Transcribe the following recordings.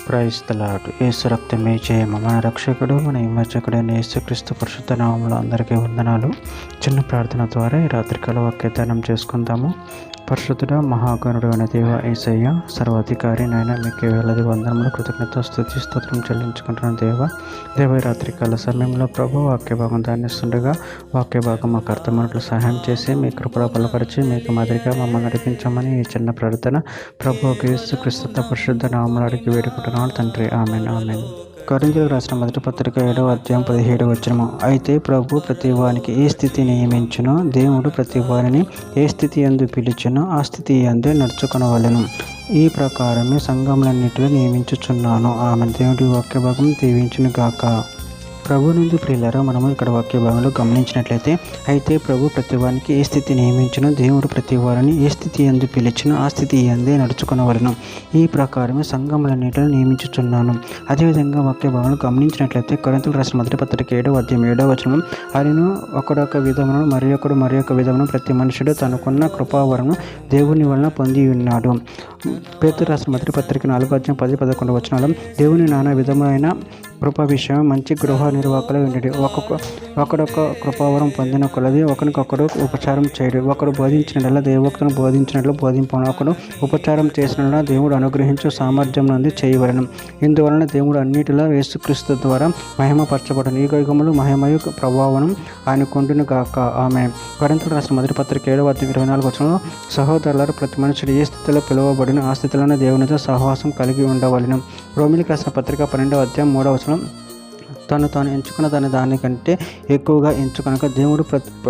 Praise the lord. యేసు రక్తమే జయము. మన రక్షకుడు మన విమోచకుడైన యేసుక్రీస్తు పరిశుద్ధ నామములో అందరికీ వందనాలు. చిన్న ప్రార్థన ద్వారా ఈ రాత్రికాల వాక్యదానం చేసుకుందాము. పరిశుద్ధుడ మహాగణుడు అయిన దేవ యేసయ్య, సర్వాధికారి నాయన, మీకు వేలాది వందనములు కృతజ్ఞత స్తుతి స్తోత్రం చెల్లించుకుంటున్నాను దేవ ఈ రాత్రికాల సమయంలో ప్రభు వాక్య భాగం ధ్యానిస్తుండగా వాక్య భాగం మాకు అర్థమైనట్లు సహాయం చేసి మీ కృపలో బలపరిచి మీకు మాదిరిగా మమ్మల్ని నడిపించమని ఈ చిన్న ప్రార్థన ప్రభు యేసుక్రీస్తు పరిశుద్ధ నామములో అడిగి వేడుకుంటున్నాను తండ్రి. Amen amen. కొరింథీయులకు రాసిన మొదటి పత్రిక 7వ అధ్యాయం 17వ వచనము. అయితే ప్రభు ప్రతి వానికి ఏ స్థితి నియమించునో, దేవుడు ప్రతి వారిని ఏ స్థితి యందు పిలిచునో ఆ స్థితి యందే నడుచుకొనవలెను. ఈ ప్రకారమే సంఘములన్నిటిలో నియమించుచున్నాను. ఆమె దేవుడి వాక్య భాగం దీవించును గాక. ప్రభు నుండి ప్రియులారా, మనము ఇక్కడ వాక్య భాగంలో గమనించినట్లయితే, అయితే ప్రభు ప్రతి వారికి ఏ స్థితి నియమించునో, దేవుడు ప్రతి వారిని ఏ స్థితి యందు పిలిచినో ఆ స్థితి యందే నడుచుకొనవలెను. ఈ ప్రకారమే సంఘములన్నిటిలో నియమించుచున్నాను. అదేవిధంగా వాక్య భాగంలో గమనించినట్లయితే కొరింథీయులకు రాసిన మొదటి పత్రిక 7వ అధ్యాయం 7వ వచనం, ఆయనను ఒకడొక విధమును మరి ఒక విధమును ప్రతి మనుషుడు తనకున్న కృపావరము దేవుని వలన పొంది ఉన్నాడు. పేతురు రాసిన మొదటి పత్రిక 4వ అధ్యాయం 10-11 వచనాలు, దేవుని నానా విధమైన కృప విషయం మంచి గృహ నిర్వాహకులు ఉండేది. ఒకడొక కృపావరం పొందిన కొలది ఒకరికొకడు ఉపచారం చేయడు. ఒకడు బోధించినట్ల దేవోక్తను బోధించినట్లు బోధింపను. ఒకడు ఉపచారం చేసినట్ల దేవుడు అనుగ్రహించు సామర్థ్యం నుండి చేయవలెను. ఇందువలన దేవుడు అన్నిటిలో యేసుక్రీస్తు ద్వారా మహిమపరచబడను. ఈ యుగములు మహిమయు ప్రభావం ఆయన కొండును గాక. ఆమె. కొరింథీయులకు రాసిన మొదటి పత్రిక 7వ అధ్యాయం 24 వచనంలో, సహోదరులారా, ప్రతి మనుషుడు ఏ స్థితిలో పిలువబడిన ఆ స్థితిలోనే దేవునితో సహవాసం కలిగి ఉండవలెను. రోమిలికి రాసిన పత్రిక 12వ అధ్యాయం 3వ వచనం, తాను ఎంచుకున్న దానికంటే ఎక్కువగా ఎంచుకనక దేవుడు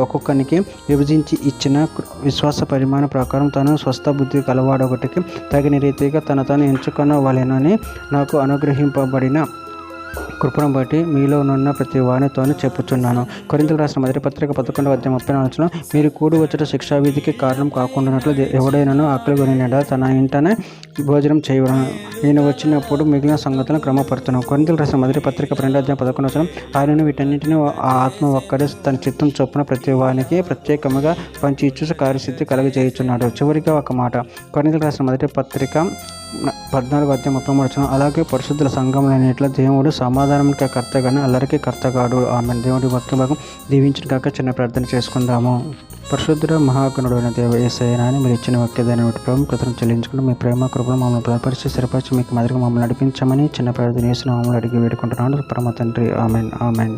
ఒక్కొక్కరికి విభజించి ఇచ్చిన విశ్వాస పరిమాణ ప్రకారం తాను స్వస్థ బుద్ధి కలవాడొకటికి తగిన రీతిగా తాను ఎంచుకొనవలెనని నాకు అనుగ్రహింపబడిన కృపను బట్టి మీలో ఉన్న ప్రతి వానితోనూ చెప్పుచున్నాను. కొరింథీయులకు రాసిన మొదటి పత్రిక 11వ అధ్యాయం 34 మీరు కూడి వచ్చట శిక్షావిధికి కారణం కాకుండానట్లు ఎవడైనాను ఆకలి కొనినడా తన ఇంటనే భోజనం చేయవలను. నేను వచ్చినప్పుడు మిగిలిన సంగతులను క్రమపరుతున్నాను. కొరింథీయులకు రాసిన మొదటి పత్రిక 2వ అధ్యాయం 11 ఆయనను వీటన్నింటినీ ఆ ఆత్మ ఒక్కడే తన చిత్తం చొప్పున ప్రతి వానికి ప్రత్యేకంగా పంచి ఇచ్చు కార్యసిద్ధి కలుగజేయుచున్నాడు. చివరిగా ఒక మాట, కొరింథీయులకు రాసిన మొదటి పత్రిక 14వ అధ్యాయం 33 అలాగే పరిశుద్ధుల సంఘములన్నిటిలో దేవుడు సమాధానానికి కర్తగానే అల్లరికి కర్తగాడు. ఆమె. దేవుడి వాక్య భాగం దీవించిన కాక చిన్న ప్రార్థన చేసుకుందాము. పరిశుద్ధుడ మహాగణుడు అయిన దేవ యేసయ్య, మీరు ఇచ్చిన వాక్యదాన్ని బట్టి ప్రభు కృతజ్ఞతలు చెల్లించుకుంటూ మీ ప్రేమ కృపను మమ్మల్ని బలపరిచి స్థిరపరిచి మీకు మాదిరిగా మమ్మల్ని నడిపించమని చిన్న ప్రార్థన యేసు నామములో అడిగి వేడుకుంటున్నాను పరమ తండ్రి. Amen amen.